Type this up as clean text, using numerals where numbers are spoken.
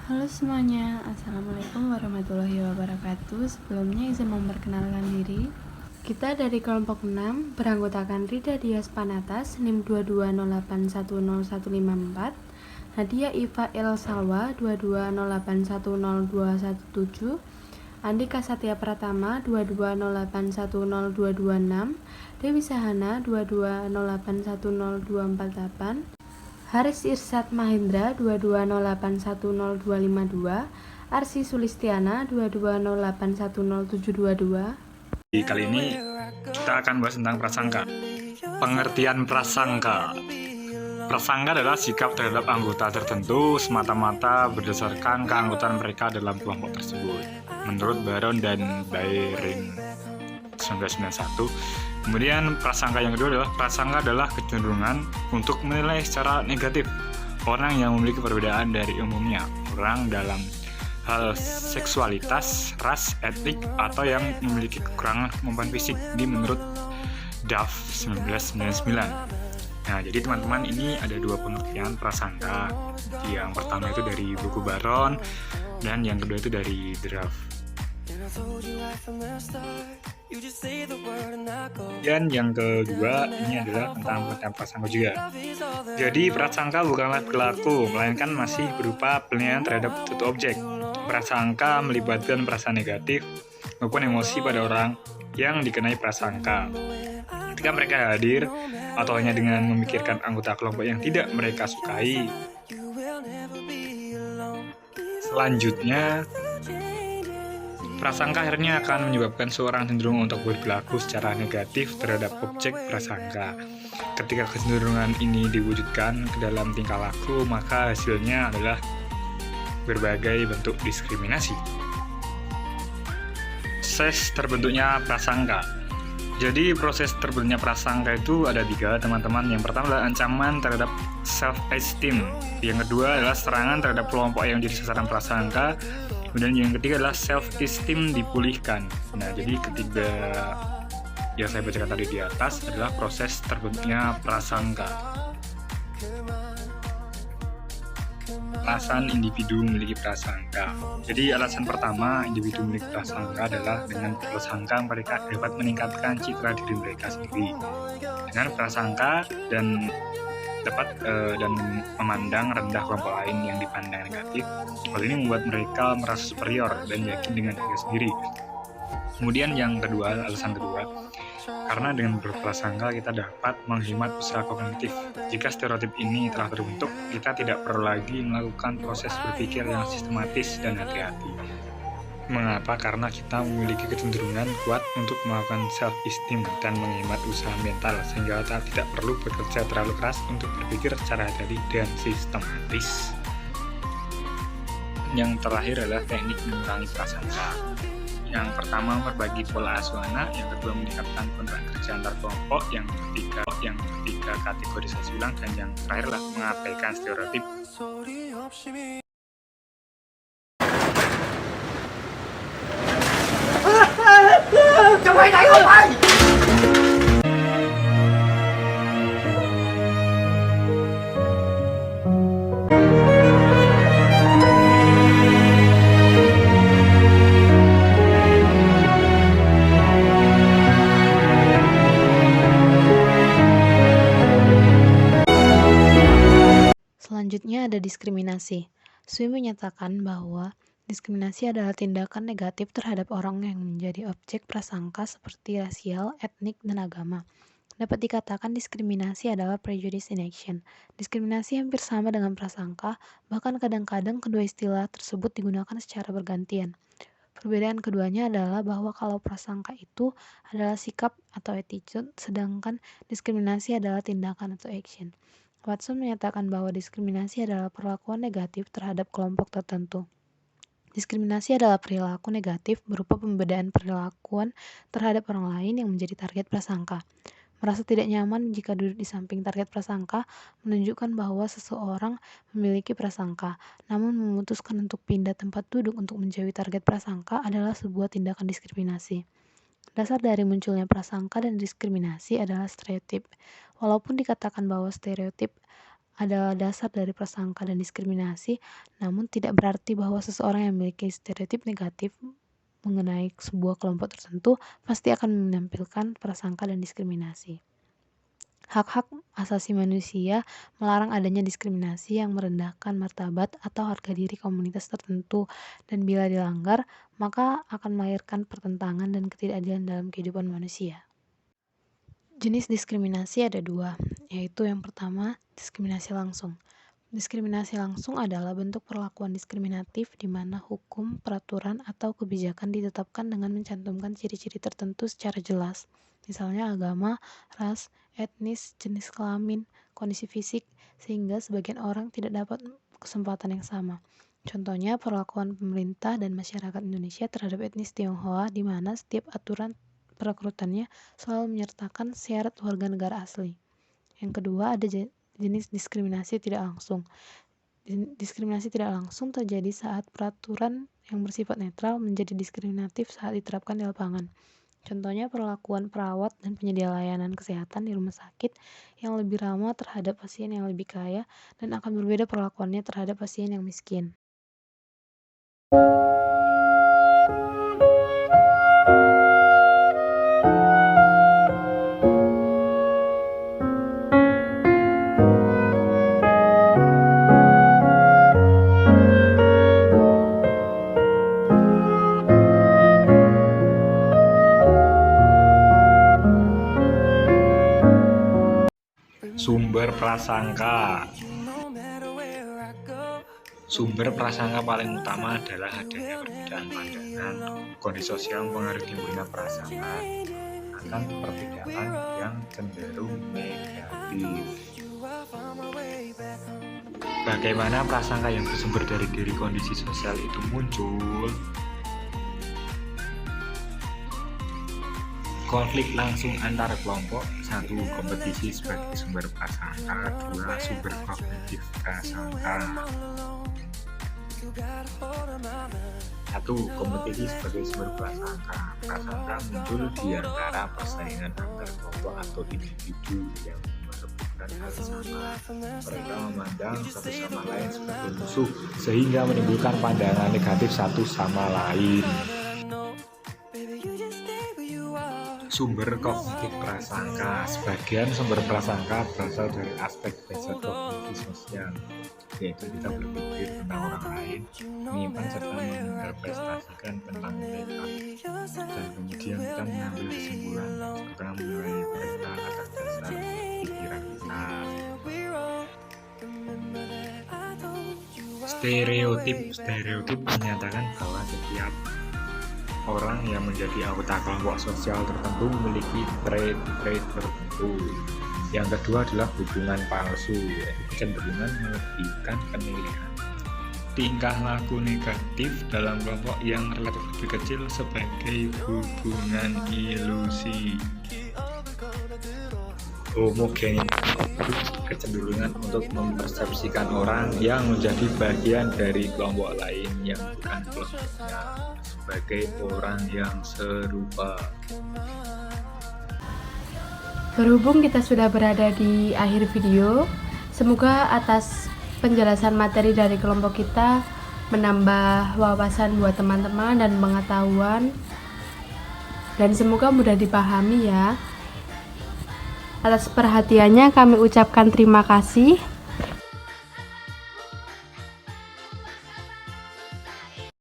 Halo semuanya, Assalamualaikum warahmatullahi wabarakatuh. Sebelumnya izin memperkenalkan diri. Kita dari kelompok 6 beranggotakan Rida Dias Panatas, NIM 2208101154, Nadia Iva El Salwa 2208102117, Andika Satya Pratama 2208102226, Dewi Sahana 2208102488, Haris Irsyad Mahendra 2208102252, Arsi Sulistiana 2208100722. Kali ini kita akan bahas tentang prasangka. Pengertian prasangka. Prasangka adalah sikap terhadap anggota tertentu semata-mata berdasarkan keanggotaan mereka dalam kelompok tersebut. Menurut Baron dan Bayrin 1991. Kemudian prasangka yang kedua adalah prasangka adalah kecenderungan untuk menilai secara negatif orang yang memiliki perbedaan dari umumnya, orang dalam hal seksualitas, ras, etnik, atau yang memiliki kekurangan kemampuan fisik. Ini menurut Duff 1999. Nah, jadi teman-teman, ini ada dua pengertian prasangka. Yang pertama itu dari buku Baron, dan yang kedua itu dari Draft. Dan yang kedua ini adalah tentang pengertian prasangka juga. Jadi prasangka bukanlah perilaku, melainkan masih berupa penilaian terhadap suatu objek. Prasangka melibatkan perasaan negatif maupun emosi pada orang yang dikenai prasangka. Ketika mereka hadir atau hanya dengan memikirkan anggota kelompok yang tidak mereka sukai. Selanjutnya, prasangka akhirnya akan menyebabkan seorang cenderung untuk berperilaku secara negatif terhadap objek prasangka. Ketika kecenderungan ini diwujudkan ke dalam tingkah laku, maka hasilnya adalah berbagai bentuk diskriminasi. Proses terbentuknya prasangka. Jadi proses terbentuknya prasangka itu ada 3, teman-teman. Yang pertama adalah ancaman terhadap self-esteem. Yang kedua adalah serangan terhadap kelompok yang jadi sasaran prasangka. Kemudian yang ketiga adalah self-esteem dipulihkan. Nah, jadi ketiga yang saya bacakan tadi di atas adalah proses terbentuknya prasangka. Alasan individu memiliki prasangka. Jadi alasan pertama individu memiliki prasangka adalah dengan prasangka mereka dapat meningkatkan citra diri mereka sendiri. Dengan prasangka dan dapat dan memandang rendah kelompok lain yang dipandang negatif. Hal ini membuat mereka merasa superior dan yakin dengan diri sendiri. Kemudian yang kedua, alasan kedua, karena dengan berprasangka kita dapat menghemat usaha kognitif. Jika stereotip ini telah terbentuk, kita tidak perlu lagi melakukan proses berpikir yang sistematis dan hati-hati. Mengapa? Karena kita memiliki kecenderungan kuat untuk melakukan self-esteem dan menghemat usaha mental, sehingga kita tidak perlu bekerja terlalu keras untuk berpikir secara hati-hati dan sistematis. Yang terakhir adalah teknik mengurangi prasangka. Yang pertama, berbagi pola asuh anak. Yang kedua, meningkatkan kontrak kerja antar kelompok. Yang ketiga kategorisasi ulang. Dan yang terakhir adalah mengabaikan stereotip. Selanjutnya ada diskriminasi. Sui menyatakan bahwa diskriminasi adalah tindakan negatif terhadap orang yang menjadi objek prasangka seperti rasial, etnik, dan agama. Dapat dikatakan diskriminasi adalah prejudice in action. Diskriminasi hampir sama dengan prasangka, bahkan kadang-kadang kedua istilah tersebut digunakan secara bergantian. Perbedaan keduanya adalah bahwa kalau prasangka itu adalah sikap atau attitude, sedangkan diskriminasi adalah tindakan atau action. Watson menyatakan bahwa diskriminasi adalah perlakuan negatif terhadap kelompok tertentu. Diskriminasi adalah perilaku negatif berupa pembedaan perlakuan terhadap orang lain yang menjadi target prasangka. Merasa tidak nyaman jika duduk di samping target prasangka menunjukkan bahwa seseorang memiliki prasangka, namun memutuskan untuk pindah tempat duduk untuk menjauhi target prasangka adalah sebuah tindakan diskriminasi. Dasar dari munculnya prasangka dan diskriminasi adalah stereotip. Walaupun dikatakan bahwa stereotip adalah dasar dari prasangka dan diskriminasi, namun tidak berarti bahwa seseorang yang memiliki stereotip negatif mengenai sebuah kelompok tertentu pasti akan menampilkan prasangka dan diskriminasi. Hak-hak asasi manusia melarang adanya diskriminasi yang merendahkan martabat atau harga diri komunitas tertentu, dan bila dilanggar, maka akan melahirkan pertentangan dan ketidakadilan dalam kehidupan manusia. Jenis diskriminasi ada dua, yaitu yang pertama, diskriminasi langsung. Diskriminasi langsung adalah bentuk perlakuan diskriminatif di mana hukum, peraturan, atau kebijakan ditetapkan dengan mencantumkan ciri-ciri tertentu secara jelas, misalnya agama, ras, etnis, jenis kelamin, kondisi fisik, sehingga sebagian orang tidak dapat kesempatan yang sama. Contohnya perlakuan pemerintah dan masyarakat Indonesia terhadap etnis Tionghoa, di mana setiap aturan perekrutannya selalu menyertakan syarat warga negara asli. Yang kedua, ada jenis diskriminasi tidak langsung. Diskriminasi tidak langsung terjadi saat peraturan yang bersifat netral menjadi diskriminatif saat diterapkan di lapangan. Contohnya perlakuan perawat dan penyedia layanan kesehatan di rumah sakit yang lebih ramah terhadap pasien yang lebih kaya dan akan berbeda perlakuannya terhadap pasien yang miskin. Sumber prasangka. Sumber prasangka paling utama adalah adanya perbedaan pandangan, kondisi sosial mempengaruhi timbulnya prasangka akan perbedaan yang cenderung negatif. Bagaimana prasangka yang bersumber dari diri kondisi sosial itu muncul? Konflik langsung antar kelompok. 1. Kompetisi sebagai sumber prasangka. 2. Sumber kognitif prasangka. 1. Kompetisi sebagai sumber prasangka. Prasangka muncul di antara persaingan antar kelompok atau individu yang merebutkan hal sama. Mereka memandang satu sama lain sebagai musuh sehingga menimbulkan pandangan negatif satu sama lain. Sumber kognitif prasangka. Sebagian sumber prasangka berasal dari aspek dasar kognisi sosial, yaitu kita berpikir tentang orang lain, menyimpan serta menginterpretasikan tentang mereka, dan kemudian kita mengambil kesimpulan serta menilai mereka atas dasar pikiran kita. Stereotip menyatakan bahwa setiap orang yang menjadi anggota kelompok sosial tertentu memiliki trait-trait tertentu. Yang kedua adalah hubungan palsu, yaitu kecenderungan melebihkan penilaian tingkah laku negatif dalam kelompok yang relatif lebih kecil sebagai hubungan ilusi. Homogenitas, kecenderungan untuk mempersepsikan orang yang menjadi bagian dari kelompok lain yang bukan kelompoknya sebagai orang yang serupa. Berhubung kita sudah berada di akhir video, semoga atas penjelasan materi dari kelompok kita menambah wawasan buat teman-teman dan pengetahuan, dan semoga mudah dipahami ya. Atas perhatiannya kami ucapkan terima kasih.